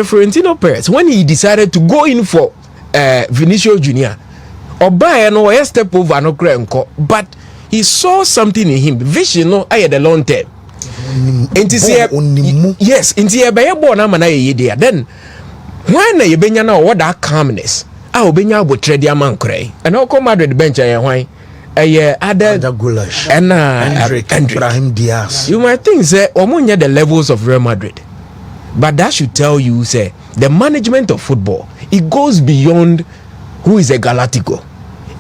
Florentino Perez, when he decided to go in for Vinicius Junior, Oba no step over no cranko, but he saw something in him, vision no at the long term. Yes, into a bay born amana then when you benya now what that calmness, I benya would trade your man cray, and I'll come Madrid bench why. Other
Goulash
and
Ibrahim Diaz.
You might think say omunya the levels of Real Madrid, but that should tell you say the management of football it goes beyond who is a Galactico.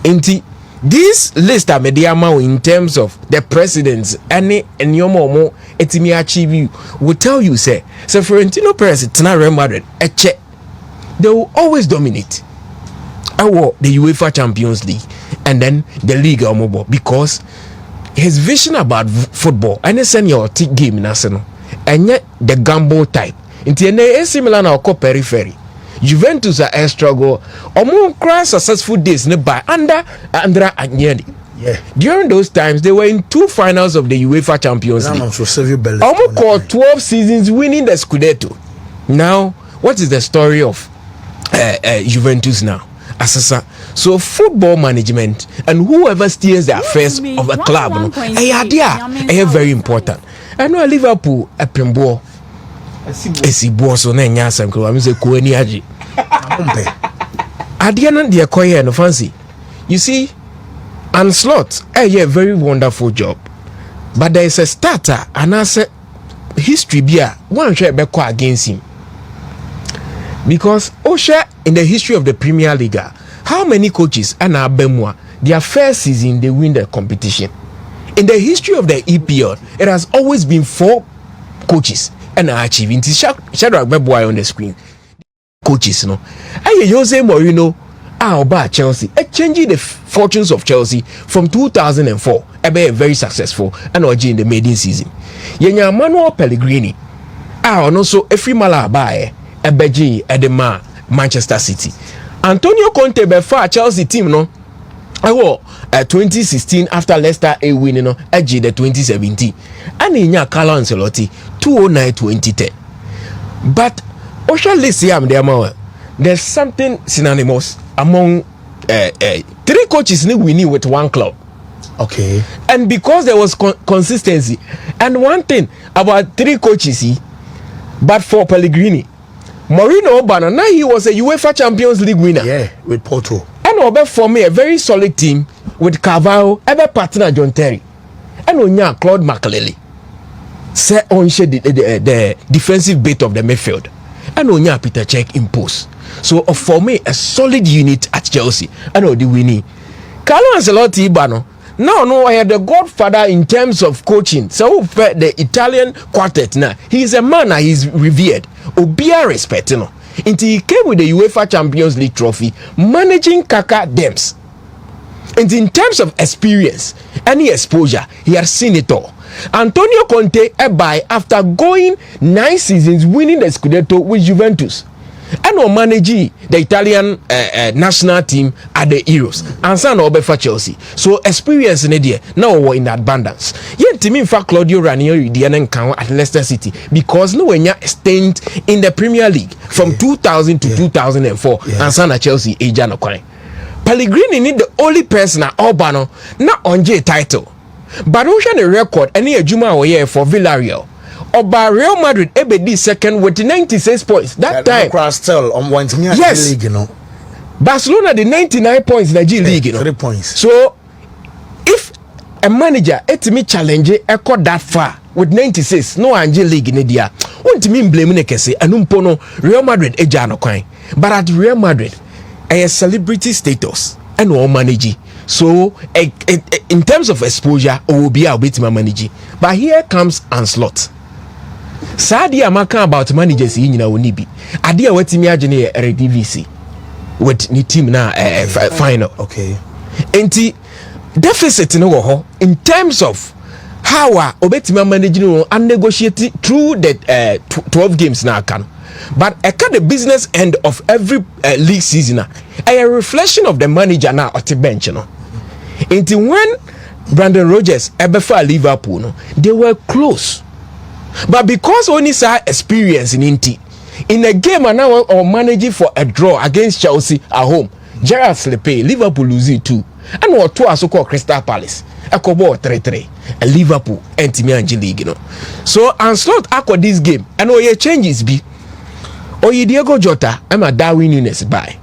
Inti this list of mediama in terms of the presidents any and your momo etimi achieve will tell you say Florentino Perez it's not Real Madrid a check they will always dominate. The UEFA Champions League and then the League Omobo because his vision about football and the senior game in Arsenal and yet the gamble type into an AC Milan or periphery Juventus are a struggle or cry successful days by under Andrea Agnelli. During those times they were in 2 finals of the UEFA Champions League almost 12 seasons winning the Scudetto. Now what is the story of Juventus now? Asasa. So football management and whoever steers the affairs of a club no, very important. I know Liverpool a pembo esibo so na nya asem ko am say ko ani age adia na de koye no fancy. You see Anslot a very wonderful job, but there is a starter and as history bia one share be ko against him. Because Osha in the history of the Premier League, how many coaches and Abemwa their first season they win the competition? In the history of the EPL, it has always been 4 coaches and achieving. Shadrach Beboy on the screen. Coaches, no. Aye Jose Mourinho, Oba Chelsea, changing the fortunes of Chelsea from 2004. Ebe very successful and OG in the maiden season. Yenya Manuel Pellegrini, also a free mala Ebeji Edema Manchester City. Antonio Conte befa Chelsea team no. 2016 after Leicester a win no edge the 2017. And inya Carlo Ancelotti 2009-2010. But Osha Lisiam there's something synonymous among 3 coaches ni winning with 1 club.
Okay.
And because there was consistency and one thing about 3 coaches but for Pellegrini Mourinho Obana, now he was a UEFA Champions League winner.
Yeah, with Porto.
And Obe for me a very solid team with Carvalho, ever partner John Terry, and Onya Claude Makelele. Say on the defensive bit of the midfield, and Onya Peter Cech impose. So for me a solid unit at Chelsea, and the winning. Carlo Ancelotti Ibano. Now, I had the godfather in terms of coaching. So, the Italian quartet now, he's a man, he's revered. Obia respect, you know. Until he came with the UEFA Champions League trophy, managing Kaka Dems. And in terms of experience, any exposure, he has seen it all. Antonio Conte, after going 9 seasons, winning the Scudetto with Juventus. And will manage the Italian national team at the Euros and son over for Chelsea. So experience in there now we're in abundance. Yet to me in fact Claudio Ranieri the encounter at Leicester City because no when you stayed in the Premier League from 2000 to 2004 and son at Chelsea age no kwai. Pellegrini need the only person at Urbano not on J title. But ocean a record any ejuma oye for Villarreal. Oba Real Madrid ebedi second with 96 points. That time
still on
yes.
League, you know.
Barcelona the 99 points in the G League, you know.
3 points.
So if a manager etimi challenge echo that far with 96 no Angel League in India. Won't mean blame Nekese and Umpono Real Madrid ejano coin. But at Real Madrid, a celebrity status and all manage. So in terms of exposure, will be a bit manage. But here comes Onslaught. Sadi amaka about managers in Unibi. Adia wetimi agene RDVC with the team now final.
Okay.
Enti deficit no ho in terms of how obetima managing and negotiate through the 12 games now can. But the business end of every league season a reflection of the manager now at the bench. Until when Brandon Rodgers ebefa Liverpool they were close. But because only saw experience in a game and now or managing for a draw against Chelsea at home, Gerrard Slepe, Liverpool lose it too. And what two are so called Crystal Palace. Akobo 3-3 and Liverpool and Angel League, So Onslaught acco this game and all your changes be Diego Jota I'm a Darwin Nunes by.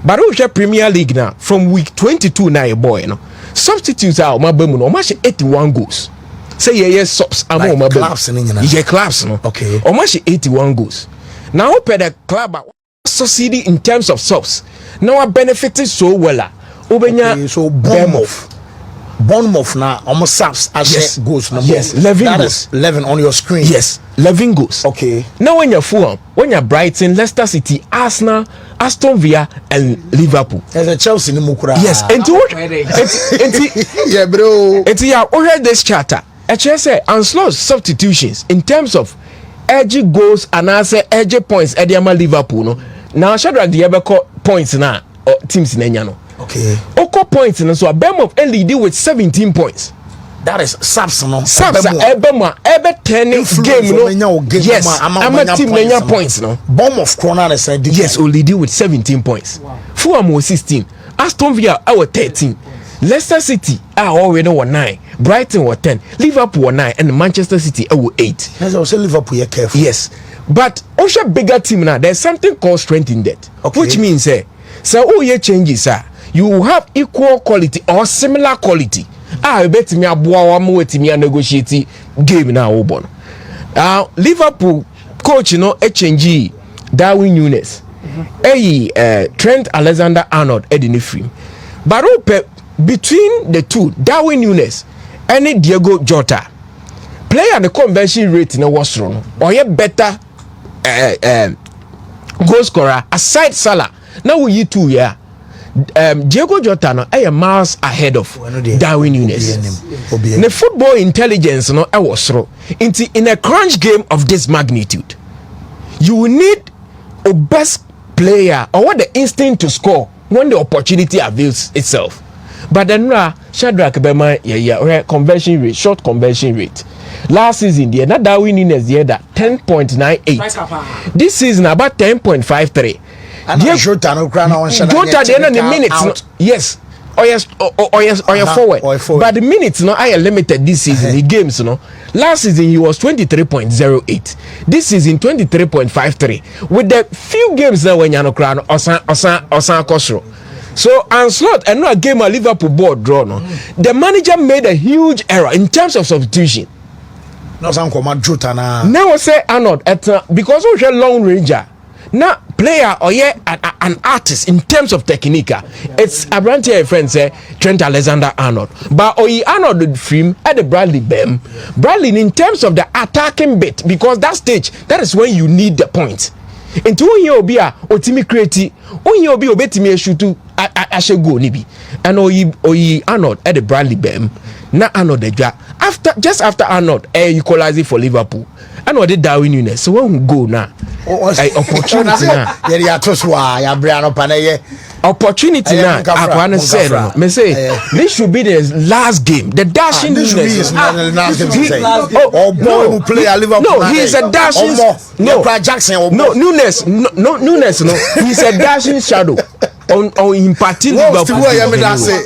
But we share Premier League now from week 22 now boy substitutes are my bemuno almost 81 goals. Say yes subs like my
clubs
clubs no.
Okay.
Almost 81 goals. Now open the club succeeding in terms of subs. Now I benefited so well.
Okay, so Bournemouth now almost subs as goals number.
Yes, 11
that
goals.
Is 11 on your screen.
Yes, 11 goals.
Okay.
Now when you're Fulham, when you're Brighton, Leicester City, Arsenal, Aston Villa, and Liverpool.
There's a Chelsea in Mukura.
Yes, and to what?
Yeah, bro.
And yeah, we heard this charter. Actually, say Onslaught substitutions in terms of edgy goals and answer edgy points. Ediama Liverpool no. Now Shadrack the ever points now teams in Enyano.
Okay.
Oko points and so a Bournemouth lead with 17 points.
That is Subs no.
Subs Ebema 10 game no. Yes. I'm a team many points no.
Bournemouth corner is said.
Yes, only deal with 17 points. Wow. Fulham was 16. Aston Villa our 13. Leicester City already won 9. Brighton were 10. Liverpool were 9 and Manchester City were 8.
As I say Liverpool you careful.
Yes. But also bigger team now there's something called strength in that. Okay. Which means so your changes you will have equal quality or similar quality. I bet me aboa wa me negotiate game now obon. Liverpool coach change Darwin Nunes. Trent Alexander-Arnold Edinifrim. But between the two, Darwin Nunes and Diego Jota, player the conversion rate was wrong or yet better goal scorer aside Salah. Now we two Diego Jota no miles ahead of Darwin Nunes. The football intelligence no was through in a crunch game of this magnitude. You will need a best player or what the instinct to score when the opportunity avails itself. But then Shadrack Bema conversion rate, short conversion rate. Last season the not Darwin Nunes the that 10.98. This season about 10.53.
Jota no crown on
Jota the end of the minutes no, yes. Forward. But the minutes no I limited this season the games no. Last season he was 23.08. This season 23.53. With the few games that when you crown osan kosro. So Onslaught and no game a Liverpool board draw no. The manager made a huge error in terms of substitution.
No some come Jota na.
Now say Arnold because we a long ranger. Now player or an artist in terms of technique. It's a brand here friend say Trent Alexander-Arnold. But Arnold film at the Bradley Bem. Bradley in terms of the attacking bit because that stage that is when you need the point. Into you be a otimi create when you be obetimi shoot ashe go nibi. And Arnold at the Bradley Bem. Now Arnold just after Arnold equalizing for Liverpool. I know the Darwin Nunes. So when we go now, opportunity now. Opportunity now. I said, me say this should be the last game. The dashing Nunes.
This should be the last game. Oh boy, who play at Liverpool?
No, he's a dashing. No, Nunes. No, Nunes. No, he's a dashing shadow. On imparting Liverpool.